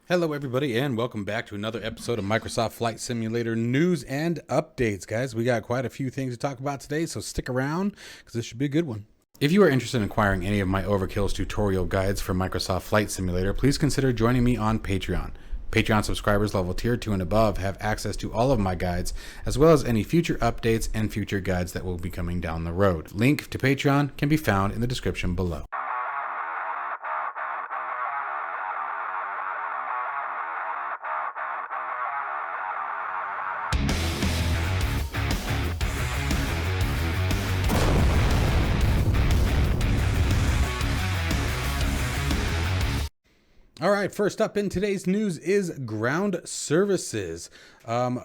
Hello everybody and welcome back to another episode of Microsoft Flight Simulator news and updates. Guys, we got quite a few things to talk about today, so stick around because this should be a good one. If you are interested in acquiring any of my Overkills tutorial guides for Microsoft Flight Simulator, please consider joining me on Patreon. Patreon subscribers level tier 2 and above have access to all of my guides, as well as any future updates and future guides that will be coming down the road. Link to Patreon can be found in the description below. All right, first up in today's news is ground services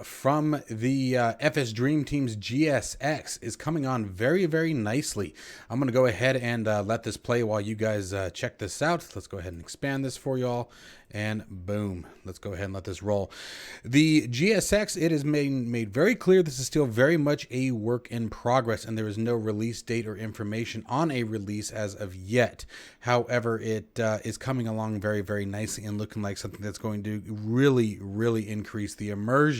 from the FSDreamTeam's GSX is coming on very, very nicely. I'm going to go ahead and let this play while you guys check this out. Let's go ahead and expand this for y'all. And boom, let's go ahead and let this roll. The GSX, it is made very clear this is still very much a work in progress, and there is no release date or information on a release as of yet. However, it is coming along very, very nicely and looking like something that's going to really, really increase the immersion.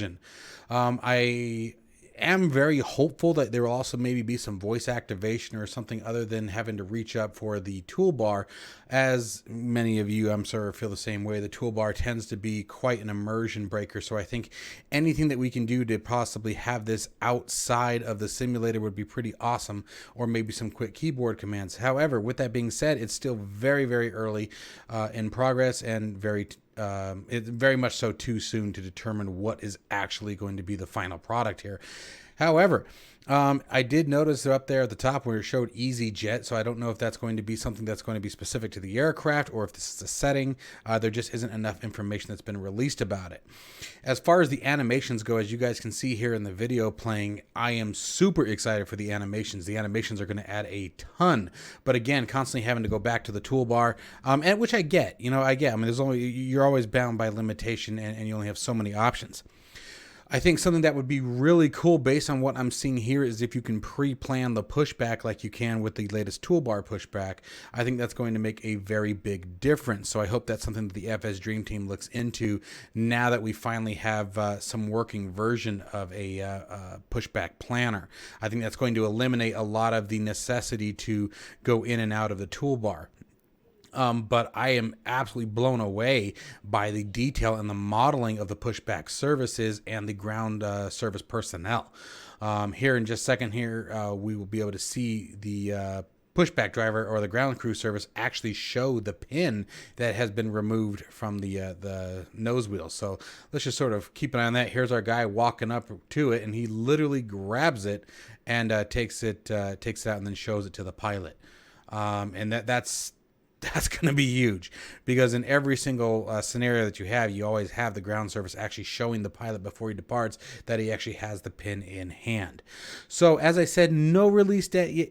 I am very hopeful that there will also maybe be some voice activation or something other than having to reach up for the toolbar. As many of you, I'm sure, feel the same way. The toolbar tends to be quite an immersion breaker, so I think anything that we can do to possibly have this outside of the simulator would be pretty awesome, or maybe some quick keyboard commands. However, with that being said, it's still very, very early in progress and it's very much so too soon to determine what is actually going to be the final product here. However, I did notice up there at the top where it showed EasyJet, so I don't know if that's going to be something that's going to be specific to the aircraft or if this is a setting. There just isn't enough information that's been released about it. As far as the animations go, as you guys can see here in the video playing, I am super excited for the animations. The animations are going to add a ton, but again, constantly having to go back to the toolbar, and which I get. I mean, you're always bound by limitation, and you only have so many options. I think something that would be really cool based on what I'm seeing here is if you can pre-plan the pushback like you can with the latest toolbar pushback. I think that's going to make a very big difference. So I hope that's something that the FSDreamTeam looks into now that we finally have some working version of a pushback planner. I think that's going to eliminate a lot of the necessity to go in and out of the toolbar. But I am absolutely blown away by the detail and the modeling of the pushback services and the ground service personnel. Here in just a second here, we will be able to see the pushback driver or the ground crew service actually show the pin that has been removed from the nose wheel. So let's just sort of keep an eye on that. Here's our guy walking up to it, and he literally grabs it and takes it out and then shows it to the pilot. And that's going to be huge, because in every single scenario that you always have the ground service actually showing the pilot before he departs that he actually has the pin in hand. So as I said, no release date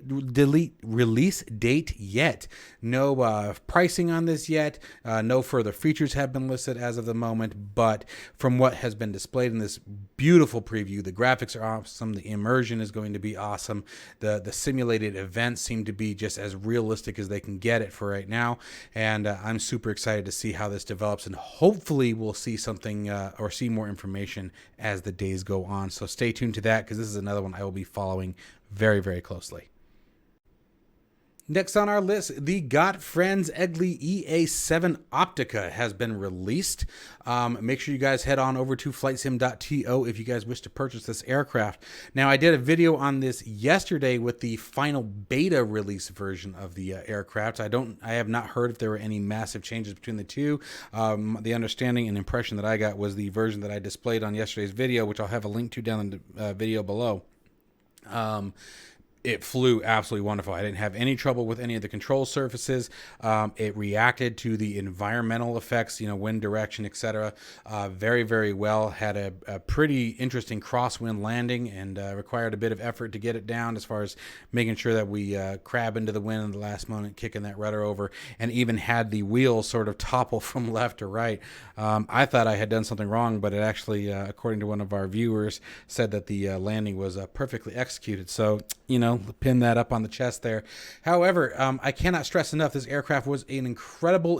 yet. No pricing on this yet. No further features have been listed as of the moment, but from what has been displayed in this beautiful preview, the graphics are awesome. The immersion is going to be awesome. The simulated events seem to be just as realistic as they can get it for right now. And I'm super excited to see how this develops, and hopefully we'll see something or see more information as the days go on. So stay tuned to that, because this is another one I will be following very, very closely. Next on our list, the Got Friends EA7 Optica has been released. Make sure you guys head on over to flightsim.to if you guys wish to purchase this aircraft. Now, I did a video on this yesterday with the final beta release version of the aircraft. I have not heard if there were any massive changes between the two. The understanding and impression that I got was the version that I displayed on yesterday's video, which I'll have a link to down in the video below. It flew absolutely wonderful. I didn't have any trouble with any of the control surfaces. It reacted to the environmental effects, wind direction, etc. Very, very well. Had a pretty interesting crosswind landing, and required a bit of effort to get it down, as far as making sure that we crab into the wind in the last moment, kicking that rudder over, and even had the wheels sort of topple from left to right. I thought I had done something wrong, but it actually, according to one of our viewers, said that the landing was perfectly executed. So, pin that up on the chest there. However, I cannot stress enough, this aircraft was an incredible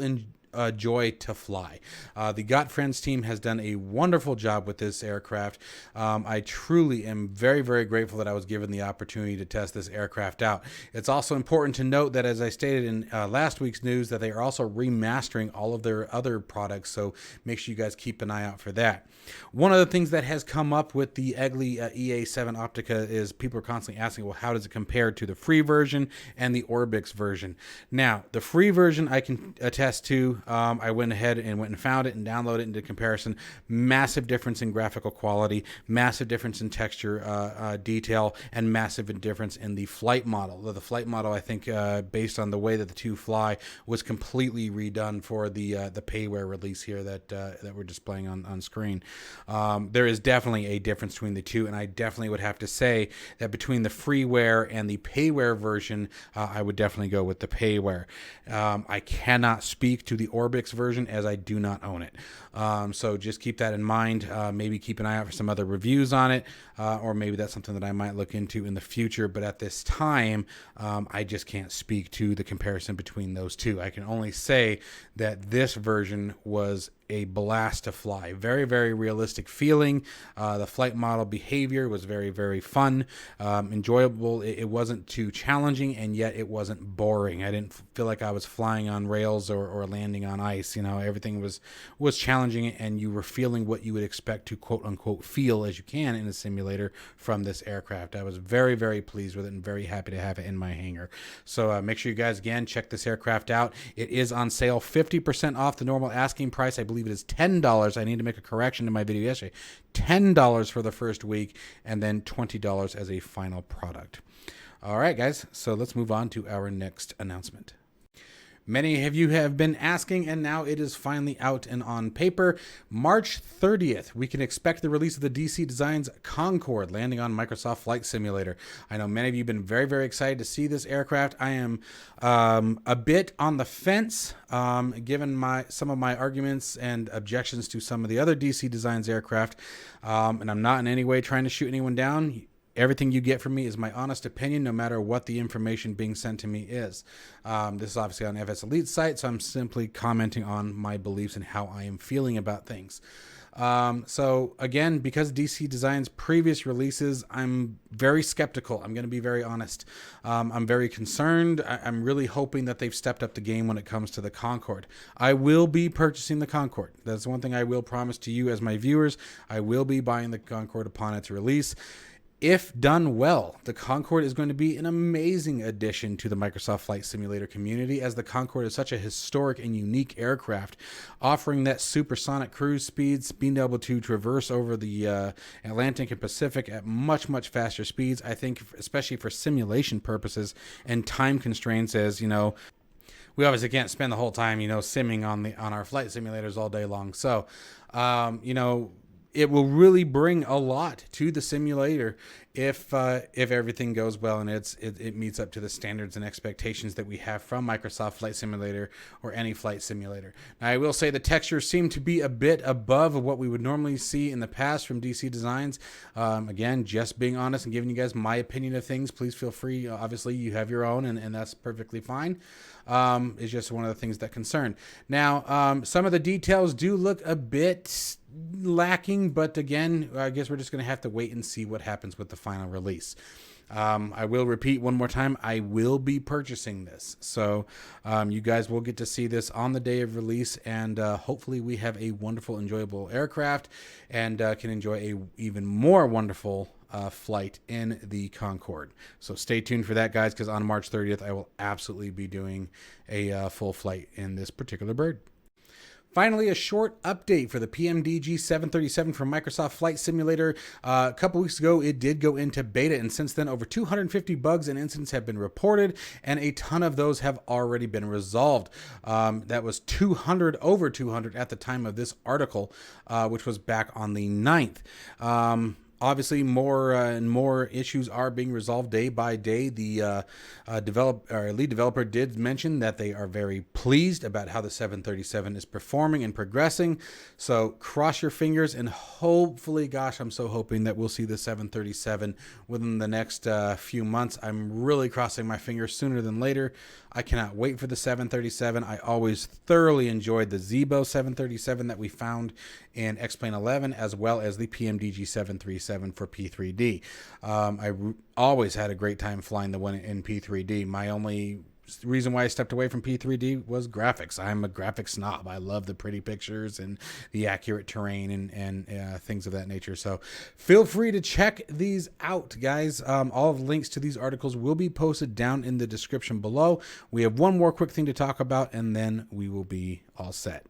joy to fly. The Got Friends team has done a wonderful job with this aircraft. I truly am very, very grateful that I was given the opportunity to test this aircraft out. It's also important to note that, as I stated in last week's news, that they are also remastering all of their other products, so make sure you guys keep an eye out for that. One of the things that has come up with the Egley EA7 Optica is people are constantly asking, well, how does it compare to the free version and the Orbix version? Now, the free version I can attest to. I went ahead and found it and downloaded it and did comparison. Massive difference in graphical quality, massive difference in texture detail, and massive difference in the flight model. The flight model, I think, based on the way that the two fly, was completely redone for the payware release here that we're displaying on screen. There is definitely a difference between the two, and I definitely would have to say that between the freeware and the payware version, I would definitely go with the payware. I cannot speak to the Orbix version as I do not own it. So just keep that in mind. Maybe keep an eye out for some other reviews on it, or maybe that's something that I might look into in the future. But at this time, I just can't speak to the comparison between those two. I can only say that this version was a blast to fly. Very, very realistic feeling. The flight model behavior was very, very fun, enjoyable. It wasn't too challenging, and yet it wasn't boring. I didn't feel like I was flying on rails or landing on ice. You know, everything was challenging, and you were feeling what you would expect to quote unquote feel as you can in a simulator from this aircraft. I was very, very pleased with it and very happy to have it in my hangar. So make sure you guys again check this aircraft out. It is on sale 50% off the normal asking price. I believe it is $10. I need to make a correction to my video yesterday. $10 for the first week, and then $20 as a final product. All right, guys, so let's move on to our next announcement. Many of you have been asking, and now it is finally out and on paper. March 30th, we can expect the release of the DC Designs Concorde landing on Microsoft Flight Simulator. I know many of you have been very, very excited to see this aircraft. I am a bit on the fence, given some of my arguments and objections to some of the other DC Designs aircraft, and I'm not in any way trying to shoot anyone down. Everything you get from me is my honest opinion, no matter what the information being sent to me is. This is obviously on FS Elite's site, so I'm simply commenting on my beliefs and how I am feeling about things. So again, because DC Design's previous releases, I'm very skeptical. I'm going to be very honest. I'm very concerned. I'm really hoping that they've stepped up the game when it comes to the Concorde. I will be purchasing the Concorde. That's one thing I will promise to you as my viewers. I will be buying the Concorde upon its release. If done well, the Concorde is going to be an amazing addition to the Microsoft Flight Simulator community, as the Concorde is such a historic and unique aircraft, offering that supersonic cruise speeds, being able to traverse over the Atlantic and Pacific at much, much faster speeds. I think, especially for simulation purposes and time constraints, as you know, we obviously can't spend the whole time, simming on our flight simulators all day long. So, it will really bring a lot to the simulator if everything goes well and it meets up to the standards and expectations that we have from Microsoft Flight Simulator or any flight simulator. Now, I will say the textures seem to be a bit above what we would normally see in the past from DC Designs. Again, just being honest and giving you guys my opinion of things. Please feel free. Obviously, you have your own, and that's perfectly fine. It's just one of the things that concern. Now, some of the details do look a bit lacking, but again, I guess we're just going to have to wait and see what happens with the final release. I will repeat one more time, I will be purchasing this. So you guys will get to see this on the day of release, and hopefully we have a wonderful, enjoyable aircraft and can enjoy a even more wonderful flight in the Concorde. So stay tuned for that, guys, because on March 30th, I will absolutely be doing a full flight in this particular bird. Finally, a short update for the PMDG 737 from Microsoft Flight Simulator. A couple weeks ago, it did go into beta, and since then, over 250 bugs and incidents have been reported, and a ton of those have already been resolved. That was over 200 at the time of this article, which was back on the 9th. Obviously, more and more issues are being resolved day by day. The lead developer did mention that they are very pleased about how the 737 is performing and progressing. So cross your fingers, and hopefully, gosh, I'm so hoping that we'll see the 737 within the next few months. I'm really crossing my fingers sooner than later. I cannot wait for the 737. I always thoroughly enjoyed the Zibo 737 that we found in X-Plane 11, as well as the PMDG 737 for P3D. Always had a great time flying the one in P3D. My only reason why I stepped away from P3D was graphics. I'm a graphics snob. I love the pretty pictures and the accurate terrain and things of that nature. So feel free to check these out, guys. All of the links to these articles will be posted down in the description below. We have one more quick thing to talk about, and then we will be all set.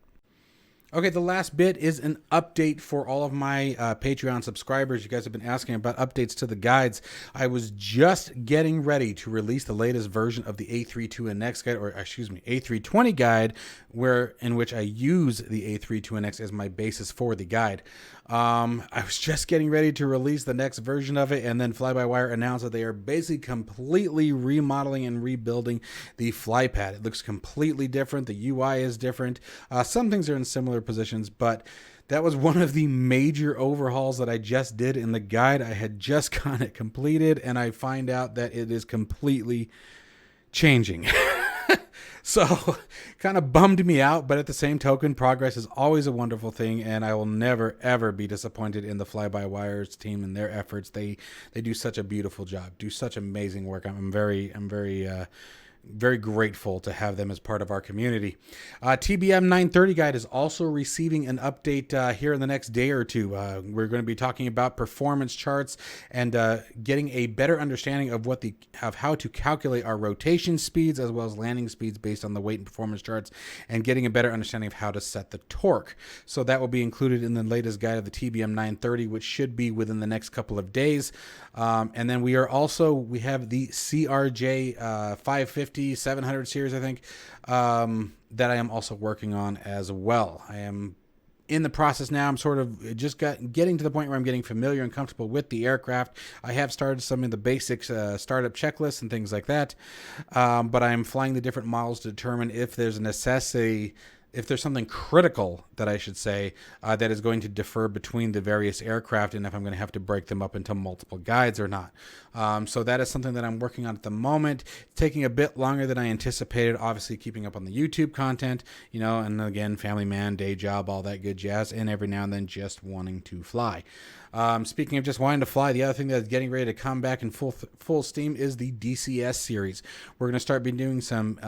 Okay, the last bit is an update for all of my Patreon subscribers. You guys have been asking about updates to the guides. I was just getting ready to release the latest version of the A32NX guide, or excuse me, A320 guide, in which I use the A32NX as my basis for the guide. I was just getting ready to release the next version of it, and then Flybywire announced that they are basically completely remodeling and rebuilding the flypad. It looks completely different. The UI is different. Some things are in similar positions, but that was one of the major overhauls that I just did in the guide. I had just got it completed, and I find out that it is completely changing. So kind of bummed me out, but at the same token, progress is always a wonderful thing, and I will never, ever be disappointed in the Flybywire's team and their efforts. They do such a beautiful job, do such amazing work. I'm very grateful to have them as part of our community. TBM 930 guide is also receiving an update here in the next day or two. We're going to be talking about performance charts and getting a better understanding of how to calculate our rotation speeds as well as landing speeds based on the weight and performance charts, and getting a better understanding of how to set the torque. So that will be included in the latest guide of the TBM 930, which should be within the next couple of days. And then we have the CRJ 550 700 series, I think, that I am also working on as well. I am in the process now. I'm sort of just getting to the point where I'm getting familiar and comfortable with the aircraft. I have started some of the basics, startup checklists and things like that, but I'm flying the different models to determine if there's a necessity, if there's something critical that I should say that is going to differ between the various aircraft, and if I'm going to have to break them up into multiple guides or not. So that is something that I'm working on at the moment. It's taking a bit longer than I anticipated, obviously keeping up on the YouTube content, and again, family man, day job, all that good jazz, and every now and then just wanting to fly. Speaking of just wanting to fly, the other thing that's getting ready to come back in full steam is the DCS series. We're going to start doing some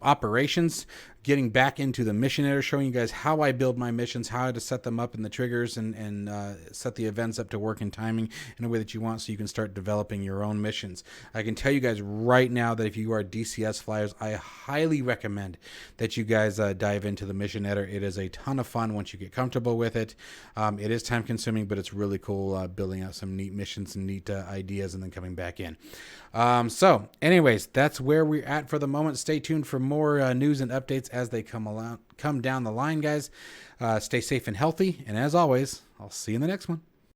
operations, getting back into the mission editor, showing you guys how I build my missions, how to set them up in the triggers, and set the events up to work in timing in a way that you want, so you can start developing your own missions. I can tell you guys right now that if you are DCS flyers, I highly recommend that you guys dive into the mission editor. It is a ton of fun once you get comfortable with it. It is time consuming, but it's really cool building out some neat missions and neat ideas and then coming back in. So anyways, that's where we're at for the moment. Stay tuned for more news and updates as they come down the line, guys. Stay safe and healthy, and as always, I'll see you in the next one.